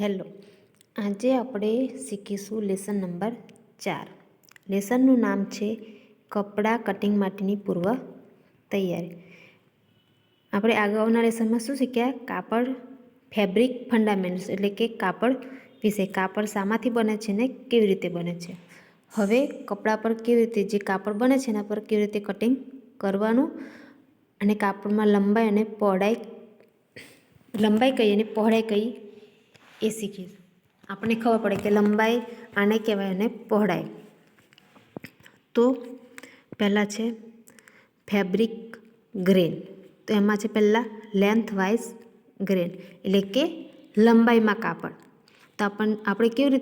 Hello, આજે આપણે શીખીશું લેસન નંબર 4. લેસનનું નામ છે કપડાં કટિંગ માટેની પૂર્વ તૈયારી. આપણે અગાઉના લેસનમાં શું શીખ્યા? કાપડ ફેબ્રિક ફંડામેન્ટ્સ એટલે કે કાપડ વિશે, કાપડ શામાંથી બને છે ને કેવી રીતે બને છે. હવે કપડા પર કેવી રીતે જે કાપડ બને છે એના પર કેવી રીતે કટિંગ કરવાનું અને કાપડમાં લંબાઈ અને પહોળાઈ કઈ અને પહોળાઈ કઈ એ શીખીશું. આપણને ખબર પડે કે લંબાઈ આને કહેવાય અને પહોળાઈ. તો પહેલાં છે ફેબ્રિક ગ્રેન. તો એમાં છે પહેલાં લેન્થ વાઇઝ ગ્રેન એટલે કે લંબાઈમાં કાપડ. તો આપણને કેવી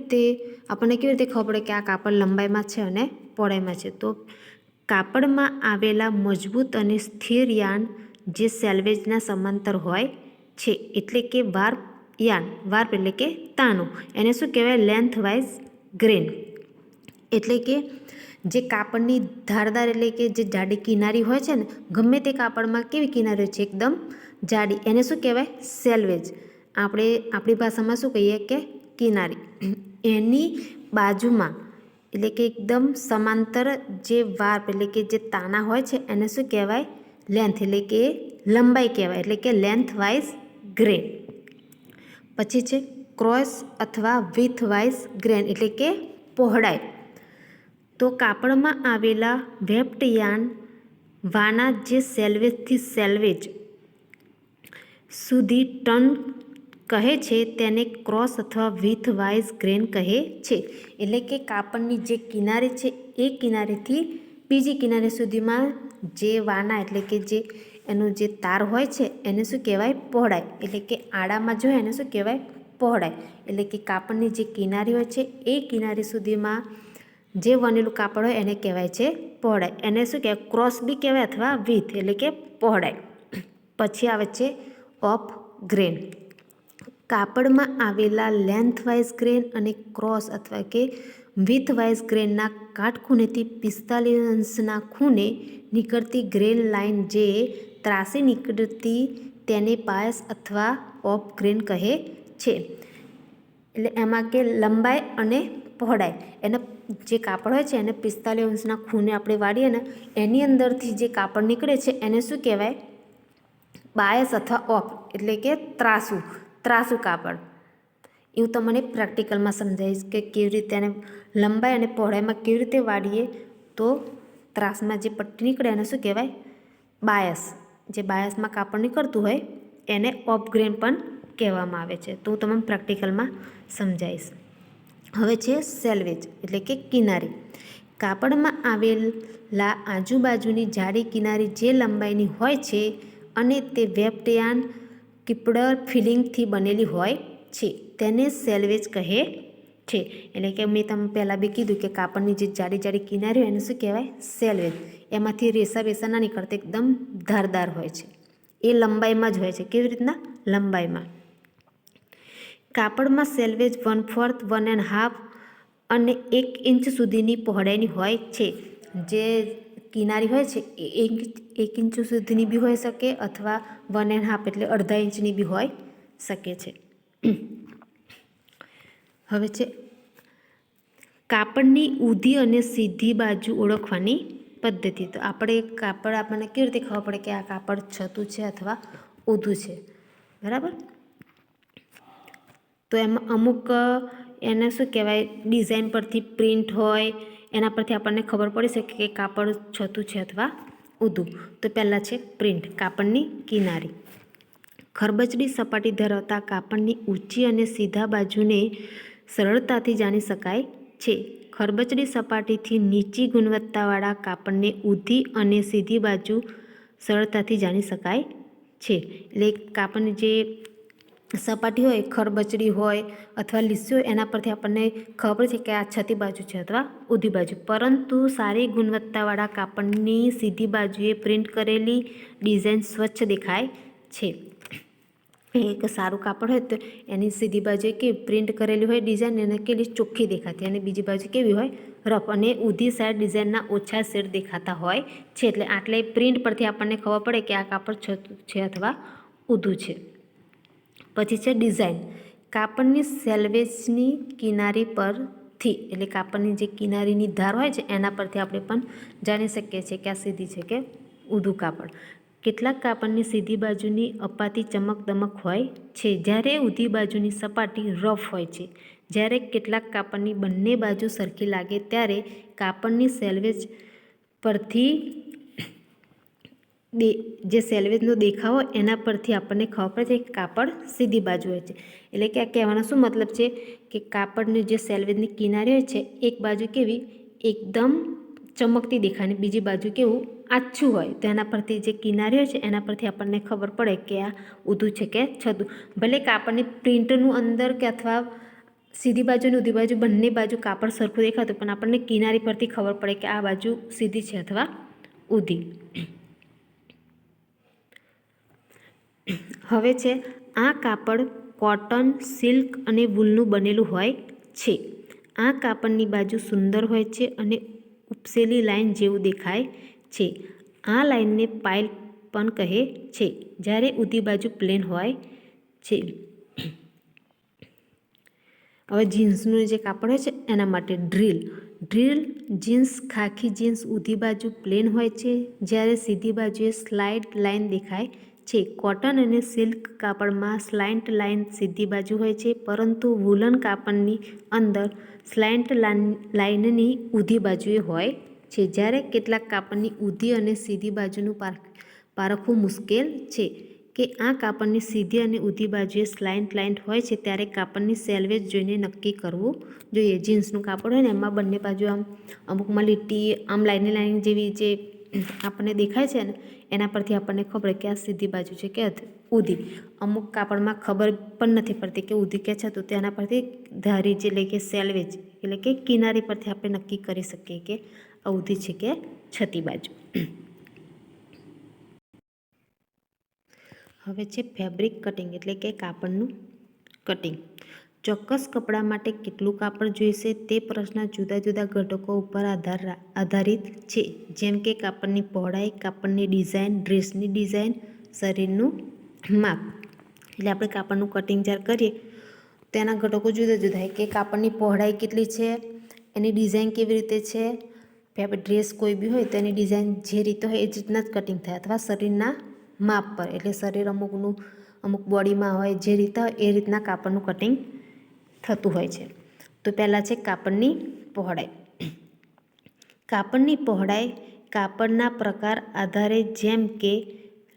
રીતે ખબર પડે કે આ કાપડ લંબાઈમાં છે અને પહોળાઈમાં છે? તો કાપડમાં આવેલા મજબૂત અને સ્થિર યાર્ન જે સેલ્વેજના સમાંતર હોય છે એટલે કે વાર્પ એટલે કે તાનું, એને શું કહેવાય? Length wise grain. એટલે કે જે કાપડની ધારદાર એટલે કે જે જાડી કિનારી હોય છે ને, ગમે તે કાપડમાં કેવી કિનારી હોય છે? એકદમ જાડી. એને શું કહેવાય? સેલ્વેજ. આપણી ભાષામાં શું કહીએ કે કિનારી. એની બાજુમાં એટલે કે એકદમ સમાંતર જે વાર્પ એટલે કે જે તાના હોય છે એને શું કહેવાય? લેન્થ એટલે કે લંબાઈ કહેવાય, એટલે કે લેન્થ વાઇઝ ગ્રેન. પછી છે ક્રોસ અથવા વિથ વાઇઝ ગ્રેન એટલે કે પહોળાઈ. તો કાપડમાં આવેલા વેપ્ડ યાર્ન વાના જે સેલ્વેજથી સેલ્વેજ સુધી ટર્ન કહે છે તેને ક્રોસ અથવા વિથ વાઇઝ ગ્રેન કહે છે. એટલે કે કાપડની જે કિનારી છે એ કિનારીથી બીજી કિનારી સુધીમાં જે વાના એટલે કે જે એનું જે તાર હોય છે એને શું કહેવાય? પહોળાઈ. એટલે કે આડામાં જો એને શું કહેવાય? પહોળાઈ. એટલે કે કાપડની જે કિનારી હોય છે એ કિનારી સુધીમાં જે વનેલું કાપડ હોય એને કહેવાય છે પહોળાઈ. એને શું કહેવાય? ક્રોસ બી કહેવાય અથવા વિથ એટલે કે પહોળાઈ. પછી આવે છે ઓફ ગ્રેન. કાપડમાં આવેલા લેન્થ વાઇઝ ગ્રેન અને ક્રોસ અથવા કે વિથ વાઇઝ ગ્રેનના કાટખૂણેથી 45 ખૂણે નીકળતી ગ્રેન લાઇન જે ત્રાસી નીકળતી તેને પાયસ અથવા ઓફ ગ્રેન કહે છે. એટલે એમાં કે લંબાઈ અને પહોળાઈ એને જે કાપડ હોય છે એને 45 ખૂણે આપણે વાળીએ ને એની અંદરથી જે કાપડ નીકળે છે એને શું કહેવાય? બાયસ અથવા ઓફ એટલે કે ત્રાસું કાપડ. એવું તમને પ્રેક્ટિકલમાં સમજાવીશ કે કેવી રીતે એને લંબાઈ અને પહોળાઈમાં કેવી રીતે વાળીએ તો ત્રાસમાં જે પટ્ટી નીકળે એને શું કહેવાય? બાયસ. જે બાયસમાં કાપડ નીકળતું હોય એને ઓફ ગ્રેન પણ કહેવામાં આવે છે. તો હું તમને પ્રેક્ટિકલમાં સમજાવીશ. હવે છે સેલ્વેજ એટલે કે કિનારી. કાપડમાં આવેલા આજુબાજુની જાડી કિનારી જે લંબાઈની હોય છે અને તે વેપ્ડ યાર્ન કીપડ ફિલિંગથી બનેલી હોય છે તેને સેલ્વેજ કહે છે. એટલે કે મેં તમને પહેલાં બી કીધું કે કાપડની જે જાડી કિનારી હોય એને શું કહેવાય? સેલ્વેજ. એમાંથી રેસા ના નીકળતા એકદમ ધારદાર હોય છે. એ લંબાઈમાં જ હોય છે. કેવી રીતના? લંબાઈમાં. કાપડમાં સેલ્વેજ 1/4, 1.5 અને 1 ઇંચ સુધીની પહોળાઈની હોય છે. જે કિનારી હોય છે એ 1 ઇંચ સુધીની બી હોઈ શકે અથવા 1.5 એટલે અડધા ઇંચની બી હોઈ શકે છે. હવે છે કાપડની ઊંધી અને સીધી બાજુ ઓળખવાની પદ્ધતિ. તો આપણને કેવી રીતે ખબર પડે કે આ કાપડ છતું છે અથવા ઊંધું છે? બરાબર. તો એમાં અમુક એને શું કહેવાય? ડિઝાઇન પરથી પ્રિન્ટ હોય એના પરથી આપણને ખબર પડી શકે કે કાપડ છતું છે અથવા ઊંધું. તો પહેલાં છે પ્રિન્ટ. કાપડની કિનારી. ખરબચડી સપાટી ધરાવતા કાપડની ઊંચી અને સીધા બાજુને સરળતાથી જાણી શકાય છે. ખરબચડી સપાટીથી નીચી ગુણવત્તાવાળા કાપડને ઊંધી અને સીધી બાજુ સરળતાથી જાણી શકાય છે. એટલે કાપડની જે સપાટી હોય, ખરબચડી હોય અથવા લીસી હોય એના પરથી આપણને ખબર છે કે આ છતી બાજુ છે અથવા ઊંધી બાજુ. પરંતુ સારી ગુણવત્તાવાળા કાપડની સીધી બાજુએ પ્રિન્ટ કરેલી ડિઝાઇન સ્વચ્છ દેખાય છે. એક સારું કાપડ હોય તો એની સીધી બાજુએ કેવી પ્રિન્ટ કરેલી હોય ડિઝાઇન એને કેવી ચોખ્ખી દેખાતી અને બીજી બાજુ કેવી હોય? રફ. અને ઊંધી સાઈડ ડિઝાઇનના ઓછા શેડ દેખાતા હોય છે. એટલે આટલે પ્રિન્ટ પરથી આપણને ખબર પડે કે આ કાપડ છતું છે અથવા ઊંધું છે. પછી છે ડિઝાઇન. કાપડની સેલ્વેજની કિનારી પરથી એટલે કાપડની જે કિનારીની ધાર હોય છે એના પરથી આપણે પણ જાણી શકીએ છીએ કે આ સીધી છે કે ઊંધું કાપડ. કેટલાક કાપડની સીધી બાજુની અપાતી ચમકદમક હોય છે જ્યારે ઊંધી બાજુની સપાટી રફ હોય છે. જ્યારે કેટલાક કાપડની બંને બાજુ સરખી લાગે ત્યારે કાપડની સેલ્વેજ પરથી જે સેલ્વેજનો દેખાવ હોય એના પરથી આપણને ખબર પડે છે કે કાપડ સીધી બાજુ હોય છે. એટલે કે આ કહેવાનો શું મતલબ છે કે કાપડની જે સેલ્વેજની કિનારી હોય છે એક બાજુ કેવી એકદમ ચમકતી દેખાય, બીજી બાજુ કેવું આછું હોય. તો એના પરથી જે કિનારી હોય છે એના પરથી આપણને ખબર પડે કે આ ઊંધું છે કે છતું. ભલે કાપડની પ્રિન્ટનું અંદર કે અથવા સીધી બાજુ અને ઊંધી બાજુ બંને બાજુ કાપડ સરખું દેખાતું, પણ આપણને કિનારી પરથી ખબર પડે કે આ બાજુ સીધી છે અથવા ઊંધી. હવે છે આ કાપડ કોટન, સિલ્ક અને વૂલનું બનેલું હોય છે. આ કાપડની બાજુ સુંદર હોય છે અને ઉપસેલી લાઈન જેવું દેખાય છે. આ લાઈનને પાઇલ પણ કહે છે જ્યારે ઊંધી બાજુ પ્લેન હોય છે. હવે જીન્સનું જે કાપડ હોય છે એના માટે ડ્રીલ જીન્સ, ખાખી જીન્સ ઊંધી બાજુ પ્લેન હોય છે જ્યારે સીધી બાજુએ સ્લાઇડ લાઇન દેખાય છે. કોટન અને સિલ્ક કાપડમાં સ્લાઇન્ટ લાઇન સીધી બાજુ હોય છે, પરંતુ વૂલન કાપડની અંદર સ્લાઇન્ટ લાઇનની ઊંધી બાજુએ હોય છે. જ્યારે કેટલાક કાપડની ઊંધી અને સીધી બાજુનું પારખવું મુશ્કેલ છે કે આ કાપડની સીધી અને ઊંધી બાજુએ સ્લાઇન્ટ લાઇન હોય છે ત્યારે કાપડની સેલ્વેજ જોઈને નક્કી કરવું જોઈએ. જીન્સનું કાપડ હોય ને એમાં બંને બાજુ આમ અમુકમાં લીટી આમ લાઈન જેવી જે આપણને દેખાય છે ને એના પરથી આપણને ખબર કે આ સીધી બાજુ છે કે ઊંધી. અમુક કાપડમાં ખબર પણ નથી પડતી કે ઊંધી કે છતું, તેના પરથી ધારી એટલે કે સેલ્વેજ એટલે કે કિનારી પરથી આપણે નક્કી કરી શકીએ કે આ ઊંધી છે કે છતી બાજુ. હવે છે ફેબ્રિક કટિંગ એટલે કે કાપડનું કટિંગ. ચોક્કસ કપડા માટે કેટલું કાપડ જોઈશે તે પ્રશ્ન જુદા જુદા ઘટકો ઉપર આધારિત છે, જેમ કે કાપડની પહોળાઈ, કાપડની ડિઝાઇન, ડ્રેસની ડિઝાઇન, શરીરનું માપ. એટલે આપણે કાપડનું કટિંગ જ્યારે કરીએ તો એના ઘટકો જુદા જુદા હોય કે કાપડની પહોળાઈ કેટલી છે, એની ડિઝાઇન કેવી રીતે છે. ડ્રેસ કોઈ બી હોય તો એની ડિઝાઇન જે રીતે હોય એ જ રીતના જ કટિંગ થાય, અથવા શરીરના માપ પર એટલે શરીર અમુક બોડીમાં હોય જે રીતે હોય એ રીતના કાપડનું કટિંગ થતું હોય છે. તો પહેલાં છે કાપડની પહોળાઈ. કાપડની પહોળાઈ કાપડના પ્રકાર આધારે જેમ કે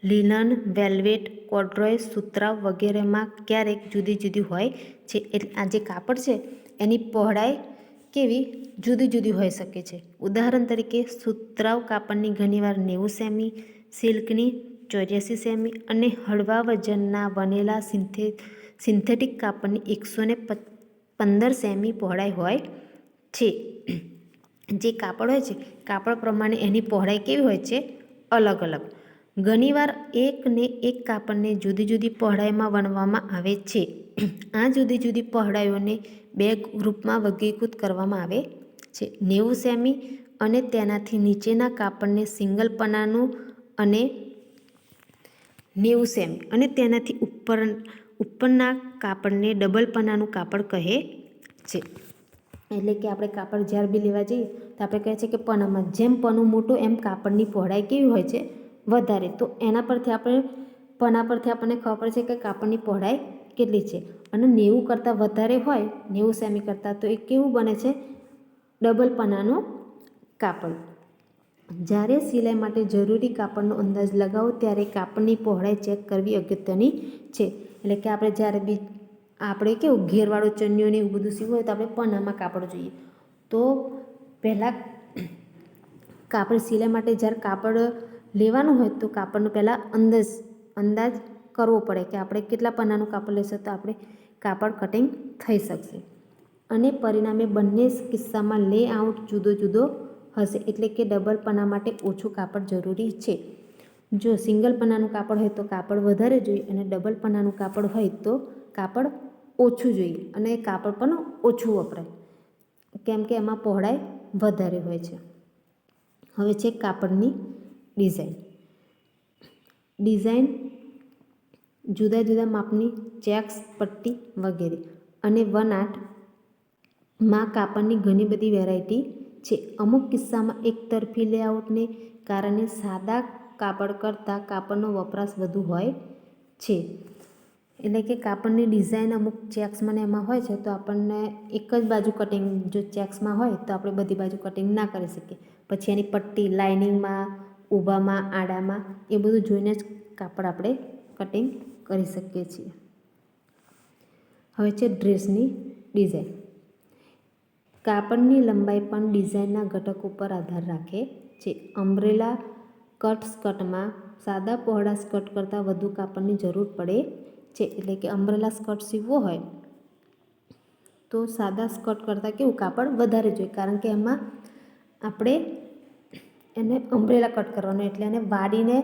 લિનન, વેલ્વેટ, કોર્ડ્રોય, સુતરાઉ વગેરેમાં ક્યારેક જુદી જુદી હોય છે. એટલે આ જે કાપડ છે એની પહોળાઈ કેવી જુદી જુદી હોઈ શકે છે. ઉદાહરણ તરીકે સુતરાઉ કાપડની ઘણીવાર 90 સેમી, સિલ્કની 84 સેમી અને હળવા વજનના બનેલા સિન્થેટિક કાપડની 115 સેમી પહોળાઈ હોય છે. જે કાપડ હોય છે કાપડ પ્રમાણે એની પહોળાઈ કેવી હોય છે અલગ અલગ. ઘણીવાર એકને એક કાપડને જુદી જુદી પહોળાઈમાં વણવામાં આવે છે. આ જુદી જુદી પહોળાઈઓને બે ગ્રુપમાં વર્ગીકૃત કરવામાં આવે છે. 90 સેમી અને તેનાથી નીચેના કાપડને સિંગલ પનાનું અને 90 સેમી અને તેનાથી ઉપરના કાપડને ડબલ પનાનું કાપડ કહે છે. એટલે કે આપણે કાપડ જ્યારે બી લેવા જઈએ તો આપણે કહે છે કે પનામાં જેમ પનું મોટું એમ કાપડની પહોળાઈ કેવી હોય છે વધારે. તો એના પરથી પના પરથી આપણને ખબર પડે છે કે કાપડની પહોળાઈ કેટલી છે. અને 90 કરતાં વધારે હોય 90 સેમી કરતાં તો એ કેવું બને છે ડબલ પનાનું કાપડ. જ્યારે સિલાઈ માટે જરૂરી કાપડનો અંદાજ લગાવો ત્યારે કાપડની પહોળાઈ ચેક કરવી અગત્યની છે. એટલે કે આપણે જ્યારે બી આપણે કેવું ઘેરવાળું ચણિયોને એવું બધું સીવવું હોય તો આપણે પનામાં કાપડ જોઈએ. તો પહેલાં કાપડ સિલાઈ માટે જ્યારે કાપડ લેવાનું હોય તો કાપડનો પહેલાં અંદાજ કરવો પડે કે આપણે કેટલા પનાનું કાપડ લેશે તો આપણે કાપડ કટિંગ થઈ શકશે. અને પરિણામે બંને કિસ્સામાં લેઆઉટ જુદો જુદો હશે. એટલે કે ડબલ પના માટે ઓછું કાપડ જરૂરી છે. જો સિંગલ પનાનું કાપડ હોય તો કાપડ વધારે જોઈએ અને ડબલ પનાનું કાપડ હોય તો કાપડ ઓછું જોઈએ અને કાપડ પણ ઓછું વપરાય કેમ કે એમાં પહોળાઈ વધારે હોય છે. હવે છે કાપડની ડિઝાઇન. જુદા જુદા માપની ચેક્સ, પટ્ટી વગેરે. અને 1/8માં કાપડની ઘણી બધી વેરાયટી છે. અમુક કિસ્સામાં એકતરફી લેઆઉટને કારણે સાદા કાપડ કરતાં કાપડનો વપરાશ વધુ હોય છે. એટલે કે કાપડની ડિઝાઇન અમુક ચેક્સમાં ને એમાં હોય છે તો આપણને એક જ બાજુ કટિંગ જો ચેક્સમાં હોય તો આપણે બધી બાજુ કટિંગ ના કરી શકીએ. પછી એની પટ્ટી લાઇનિંગમાં, ઊભામાં, આડામાં એ બધું જોઈને જ કાપડ આપણે કટિંગ કરી શકીએ છીએ. હવે છે ડ્રેસની ડિઝાઇન. કાપડની લંબાઈ પણ ડિઝાઇનના ઘટકો પર આધાર રાખે છે. અમ્બ્રેલા કટ સ્કર્ટમાં સાદા પહોળા સ્કર્ટ કરતાં વધુ કાપડની જરૂર પડે છે. એટલે કે અમ્બ્રેલા સ્કર્ટ સીવવો હોય તો સાદા સ્કર્ટ કરતાં કેવું કાપડ વધારે જોઈએ, કારણ કે એમાં આપણે એને અમ્બ્રેલા કટ કરવાનું એટલે એને વાડીને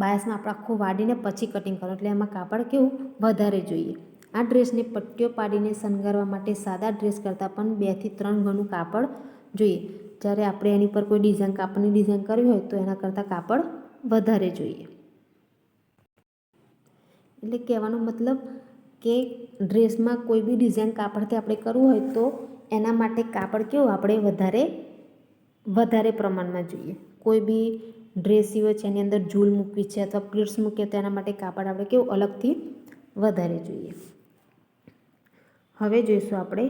બાયસમાં આપણે આખું વાડીને પછી કટિંગ કરવાનું એટલે એમાં કાપડ કેવું વધારે જોઈએ. આ ડ્રેસને પટ્ટીઓ પાડીને શણગારવા માટે સાદા ડ્રેસ કરતાં પણ 2 થી 3 ગણું કાપડ જોઈએ. જ્યારે આપણે એની પર કોઈ ડિઝાઇન કાપડની ડિઝાઇન કરવી હોય તો એના કરતાં કાપડ વધારે જોઈએ. એટલે કહેવાનો મતલબ કે ડ્રેસમાં કોઈ બી ડિઝાઇન કાપડથી આપણે કરવું હોય તો એના માટે કાપડ કેવું આપણે વધારે પ્રમાણમાં જોઈએ. કોઈ બી ડ્રેસ સીવે છે એની અંદર ઝૂલ મૂકવી છે અથવા પ્લીટ્સ મૂકીએ તો એના માટે કાપડ આપણે કેવું અલગથી વધારે જોઈએ. હવે જોઈશું આપણે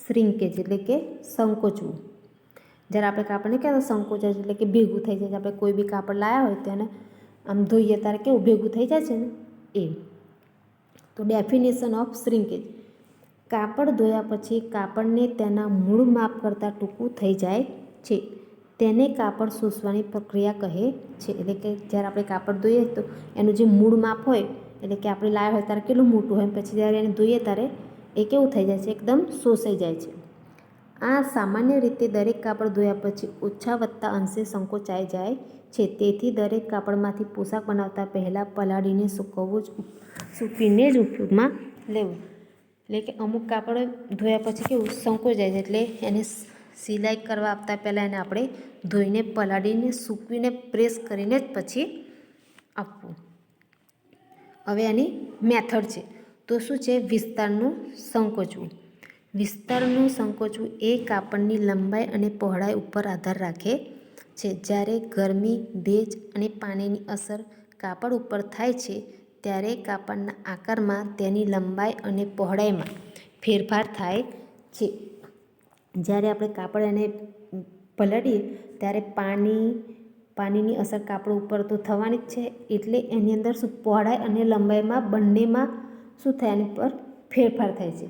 શ્રિંકેજ એટલે કે સંકોચવું. જ્યારે આપણે કાપડને કહેવાય સંકોચાય એટલે કે ભેગું થઈ જાય. આપણે કોઈ બી કાપડ લાવ્યા હોય તેને આમ ધોઈએ ત્યારે કેવું ભેગું થઈ જાય છે ને એ. તો ડેફિનેશન ઓફ શ્રિંકેજ. કાપડ ધોયા પછી કાપડને તેના મૂળ માપ કરતાં ટૂંકું થઈ જાય છે તેને કાપડ શોષવાની પ્રક્રિયા કહે છે. એટલે કે જ્યારે આપણે કાપડ ધોઈએ તો એનું જે મૂળ માપ હોય એટલે કે આપણે લાવ્યા હોય ત્યારે કેટલું મોટું હોય પછી જ્યારે એને ધોઈએ ત્યારે એ કેવું થઈ જાય છે એકદમ શોષાઈ જાય છે. આ સામાન્ય રીતે દરેક કાપડ ધોયા પછી ઓછા વત્તા અંશે સંકોચાઈ જાય છે. તેથી દરેક કાપડમાંથી પોશાક બનાવતા પહેલાં પલાળીને સૂકવીને જ ઉપયોગમાં લેવું. એટલે કે અમુક કાપડ ધોયા પછી કેવું સંકોચાઈ જાય એટલે એને સિલાઈ કરવા આપતા પહેલાં એને આપણે ધોઈને પલાળીને સૂકવીને પ્રેસ કરીને જ પછી આપવું. હવે એની મેથડ છે તો શું છે? વિસ્તારનું સંકોચવું. વિસ્તારનું સંકોચવું એ કાપડની લંબાઈ અને પહોળાઈ ઉપર આધાર રાખે છે. જ્યારે ગરમી, ભેજ અને પાણીની અસર કાપડ ઉપર થાય છે ત્યારે કાપડના આકારમાં, તેની લંબાઈ અને પહોળાઈમાં ફેરફાર થાય છે. જ્યારે આપણે કાપડ એને પલાળીએ ત્યારે પાણીની અસર કાપડ ઉપર તો થવાની જ છે એટલે એની અંદર શું પહોળાઈ અને લંબાઈમાં બંનેમાં શું થાય એની પર ફેરફાર થાય છે.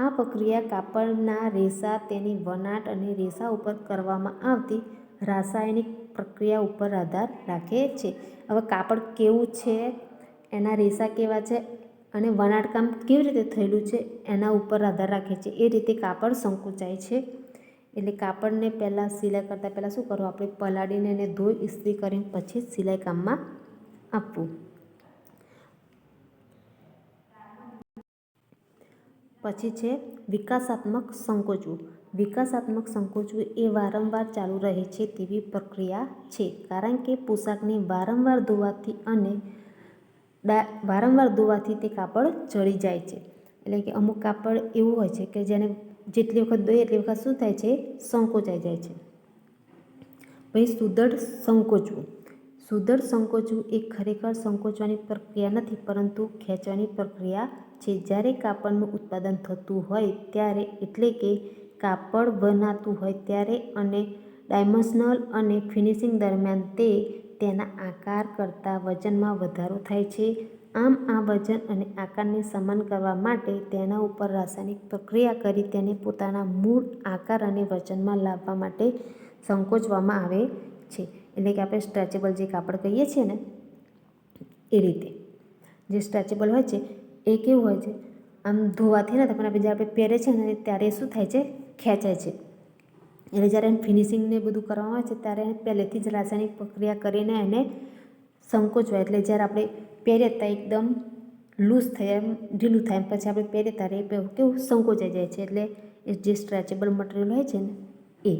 આ પ્રક્રિયા કાપડના રેસા, તેની વણાટ અને રેસા ઉપર કરવામાં આવતી રાસાયણિક પ્રક્રિયા ઉપર આધાર રાખે છે. હવે કાપડ કેવું છે, એના રેસા કેવા છે અને વણાટકામ કેવી રીતે થયેલું છે એના ઉપર આધાર રાખે છે. એ રીતે કાપડ સંકોચાય છે. એટલે કાપડને પહેલાં સિલાઈ કરતાં પહેલાં શું કરવું? આપણે પલાળીને એને ધોઈ ઇસ્ત્રી કરીને પછી સિલાઈ કામમાં આપવું. પછી છે વિકાસાત્મક સંકોચવું. વિકાસાત્મક સંકોચવું એ વારંવાર ચાલુ રહે છે તેવી પ્રક્રિયા છે, કારણ કે પોશાકને વારંવાર ધોવાથી તે કાપડ ચડી જાય છે. એટલે કે અમુક કાપડ એવું હોય છે કે જેને જેટલી વખત ધોઈએ એટલી વખત શું થાય છે? સંકોચાઈ જાય છે. પછી સુદૃઢ સંકોચવું. સુદૃઢ સંકોચવું એ ખરેખર સંકોચવાની પ્રક્રિયા નથી પરંતુ ખેંચવાની પ્રક્રિયા છે. જ્યારે કાપડનું ઉત્પાદન થતું હોય ત્યારે એટલે કે કાપડ વણાતું હોય ત્યારે અને ડાયમેન્શનલ અને ફિનિશિંગ દરમિયાન તેના આકાર કરતાં વજનમાં વધારો થાય છે. આમ આ વજન અને આકારને સમાન કરવા માટે તેના ઉપર રાસાયણિક પ્રક્રિયા કરી તેને પોતાના મૂળ આકાર અને વજનમાં લાવવા માટે સંકોચવામાં આવે છે. એટલે કે આપણે સ્ટ્રેચેબલ જે કાપડ કહીએ છીએ ને એ રીતે જે સ્ટ્રેચેબલ હોય છે એ કેવું હોય છે? આમ ધોવાથી નથી પણ આપણે જ્યારે પહેરે છે ને ત્યારે શું થાય છે? ખેંચાય છે. એટલે જ્યારે એને ફિનિશિંગને બધું કરવામાં આવે છે ત્યારે પહેલેથી જ રાસાયણિક પ્રક્રિયા કરીને એને સંકોચવાય એટલે જ્યારે આપણે પહેરીએ ત્યારે એકદમ લૂઝ થાય એમ ઢીલું થાય એમ પછી આપણે પહેરીએ ત્યારે એ કેવું સંકોચાઈ જાય છે. એટલે એ જે સ્ટ્રેચેબલ મટીરિયલ હોય છે ને એ.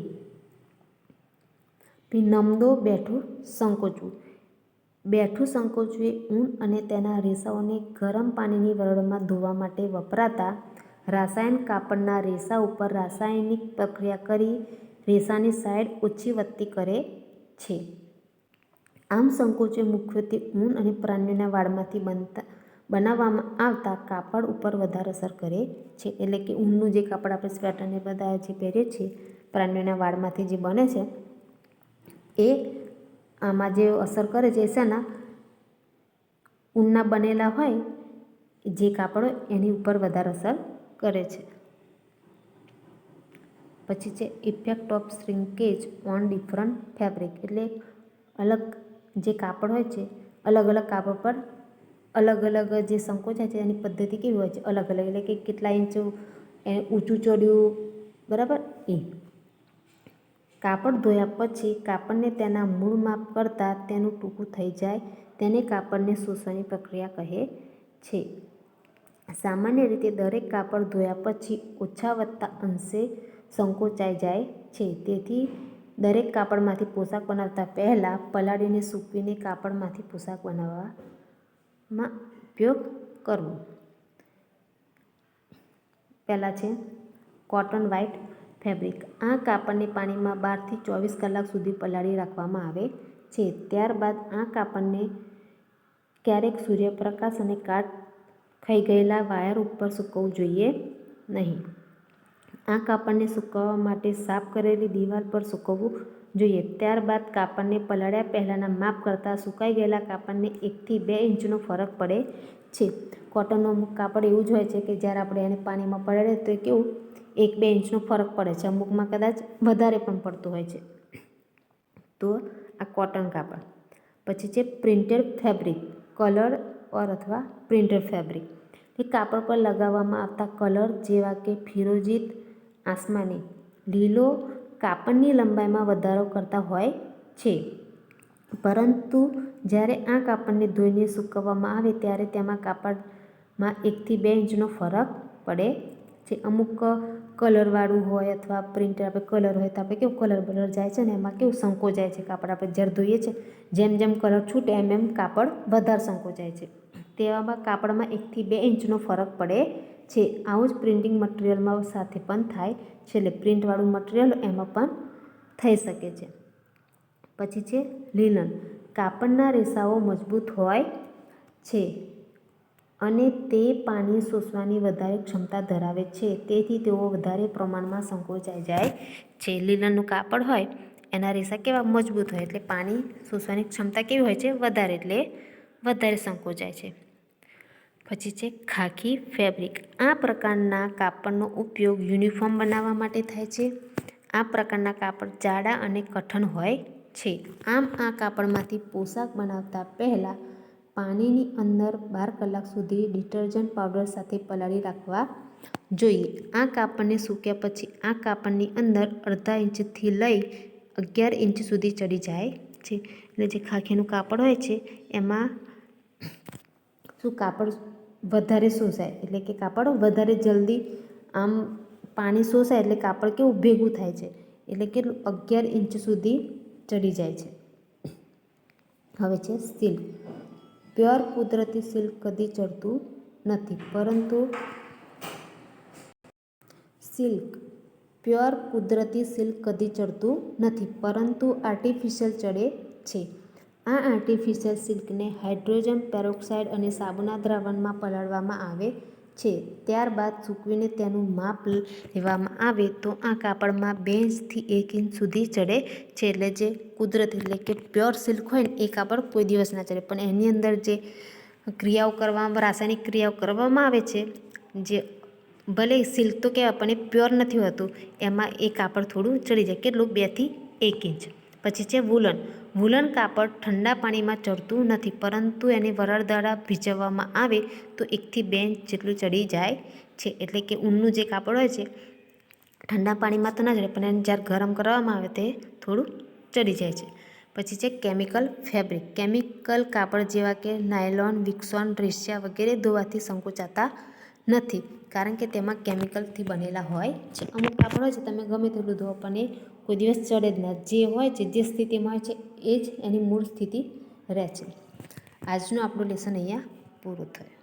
પછી નમદો બેઠું સંકોચવું. બેઠું સંકોચવું એ ઊન અને તેના રેસાઓને ગરમ પાણીની વરાળમાં ધોવા માટે વપરાતા રાસાયણ કાપડના રેસા ઉપર રાસાયણિક પ્રક્રિયા કરી રેસાની સાઇડ ઓછી વધતી કરે છે. આમ સંકોચો મુખ્યત્વે ઊન અને પ્રાણીઓના વાળમાંથી બનાવવામાં આવતા કાપડ ઉપર વધારે અસર કરે છે. એટલે કે ઊનનું જે કાપડ આપણે સ્વેટરને બધા જે પહેરીએ છીએ પ્રાણીઓના વાળમાંથી જે બને છે એ આમાં જે અસર કરે છે શેના ઊનના બનેલા હોય જે કાપડો એની ઉપર વધારે અસર કરે છે. પછી છે effect of shrinkage on different fabric, એટલે અલગ જે કાપડ હોય છે અલગ અલગ કાપડ પર અલગ અલગ જે સંકોચાય છે એની પદ્ધતિ કેવી હોય છે અલગ અલગ, એટલે કે કેટલા ઇંચ ઊંચું ચડ્યું બરાબર. એ કાપડ ધોયા પછી કાપડને તેના મૂળ માપ કરતાં તેનું ટૂંકું થઈ જાય તેને કાપડને શોષવાની પ્રક્રિયા કહે છે. સામાન્ય રીતે દરેક કાપડ ધોયા પછી ઓછા વત્તા અંશે સંકોચાઈ જાય છે. તેથી દરેક કાપડમાંથી પોશાક બનાવતા પહેલાં પલાળીને સૂકવીને કાપડમાંથી પોશાક બનાવવામાં ઉપયોગ કરવો. પહેલાં છે કોટન વ્હાઇટ ફેબ્રિક. આ કાપડને પાણીમાં 12 થી 24 કલાક સુધી પલાળી રાખવામાં આવે છે. ત્યારબાદ આ કાપડને ક્યારેક સૂર્યપ્રકાશ અને કાટ ખાઈ ગયેલા વાયર ઉપર સૂકવવું જોઈએ નહીં. આ કાપડને સૂકવવા માટે સાફ કરેલી દિવાલ પર સૂકવવું જોઈએ. ત્યારબાદ કાપડને પલાળ્યા પહેલાંના માપ કરતાં સુકાઈ ગયેલા કાપડને 1 થી 2 ઇંચનો ફરક પડે છે. કોટનનું અમુક કાપડ એવું જ હોય છે કે જ્યારે આપણે એને પાણીમાં પલાળીએ તો એ કેવું 1-2 ઇંચનો ફરક પડે છે, અમુકમાં કદાચ વધારે પણ પડતું હોય છે. તો આ કોટન કાપડ. પછી છે પ્રિન્ટેડ ફેબ્રિક, કલર ઓર અથવા પ્રિન્ટેડ ફેબ્રિક. એ કાપડ પર લગાવવામાં આવતા કલર જેવા કે ફિરોજીત, આસમાની, લીલો કાપડની લંબાઈમાં વધારો કરતા હોય છે. પરંતુ જ્યારે આ કાપડને ધોઈને સૂકવવામાં આવે ત્યારે તેમાં કાપડમાં 1 થી 2 ઇંચનો ફરક પડે છે. અમુક કલરવાળું હોય અથવા પ્રિન્ટ આપણે કલર હોય તો આપણે કેવું કલર જાય છે ને એમાં કેવું સંકોચાય છે કાપડ. આપણે જ્યારે ધોઈએ છીએ જેમ જેમ કલર છૂટે એમ એમ કાપડ વધારે સંકોચાય છે. તેવામાં કાપડમાં 1 થી 2 ઇંચનો ફરક પડે છે. આવું જ પ્રિન્ટિંગ મટીરિયલમાં સાથે પણ થાય છે. એટલે પ્રિન્ટવાળું મટીરિયલ એમાં પણ થઈ શકે છે. પછી છે લિનન. કાપડના રેસાઓ મજબૂત હોય છે અને તે પાણી શોષવાની વધારે ક્ષમતા ધરાવે છે. તેથી તેઓ વધારે પ્રમાણમાં સંકોચાઈ જાય છે. લિનનનું કાપડ હોય એના રેસા કેવા મજબૂત હોય એટલે પાણી શોષવાની ક્ષમતા કેવી હોય છે વધારે, એટલે વધારે સંકોચાય છે. પછી છે ખાખી ફેબ્રિક. આ પ્રકારના કાપડનો ઉપયોગ યુનિફોર્મ બનાવવા માટે થાય છે. આ પ્રકારના કાપડ જાડા અને કઠણ હોય છે. આમ આ કાપડમાંથી પોશાક બનાવતા પહેલાં પાણીની અંદર 12 કલાક સુધી ડિટર્જન્ટ પાવડર સાથે પલાળી રાખવા જોઈએ. આ કાપડને સૂક્યા પછી આ કાપડની અંદર અડધા ઇંચથી લઈ 11 ઇંચ સુધી ચડી જાય છે. એટલે જે ખાખીનું કાપડ હોય છે એમાં શું કાપડ વધારે શોષાય, એટલે કે કાપડ વધારે જલ્દી આમ પાણી શોષાય એટલે કાપડ કેવું ભેગું થાય છે, એટલે કેટલું 11 ઇંચ સુધી ચડી જાય છે. હવે છે સિલ્ક. પ્યોર કુદરતી સિલ્ક કદી ચડતું નથી પરંતુ પ્યોર કુદરતી સિલ્ક કદી ચડતું નથી પરંતુ આર્ટિફિશિયલ ચડે છે. આ આર્ટિફિશિયલ સિલ્કને હાઇડ્રોજન પેરોક્સાઇડ અને સાબુના દ્રાવણમાં પલાળવામાં આવે છે. ત્યારબાદ સૂકવીને તેનું માપ લેવામાં આવે તો આ કાપડમાં 2 ઇંચથી 1 ઇંચ સુધી ચડે છે. એટલે જે કુદરતી એટલે કે પ્યોર સિલ્ક હોય ને એ કાપડ કોઈ દિવસ ના ચડે, પણ એની અંદર જે ક્રિયાઓ કરવામાં રાસાયણિક ક્રિયાઓ કરવામાં આવે છે જે ભલે સિલ્ક તો કહેવાય પણ એ પ્યોર નથી હોતું, એમાં એ કાપડ થોડું ચડી જાય. કેટલું 2 થી 1 ઇંચ. પછી છે વુલન. વુલન કાપડ ઠંડા પાણીમાં ચડતું નથી પરંતુ એને વરાળ દ્વારા ભીંજવવામાં આવે તો 1 થી 2 ઇંચ જેટલું ચડી જાય છે. એટલે કે ઊનનું જે કાપડ હોય છે ઠંડા પાણીમાં તો ના ચડે પણ એને જ્યારે ગરમ કરવામાં આવે તે થોડું ચડી જાય છે. પછી છે કેમિકલ ફેબ્રિક. કેમિકલ કાપડ જેવા કે નાયલોન, વિસ્કોન, રેશિયા વગેરે ધોવાથી સંકોચાતા નથી કારણ કે તેમાં કેમિકલથી બનેલા હોય છે. અમુક કાપડ હોય છે તમે ગમે તેટલું ધોવો પણ એ કોઈ દિવસ ચડે જ ના. જે હોય છે જે સ્થિતિમાં હોય છે એ જ એની મૂળ સ્થિતિ રહે છે. આજનું આપણું લેસન અહીંયા પૂરું થયું.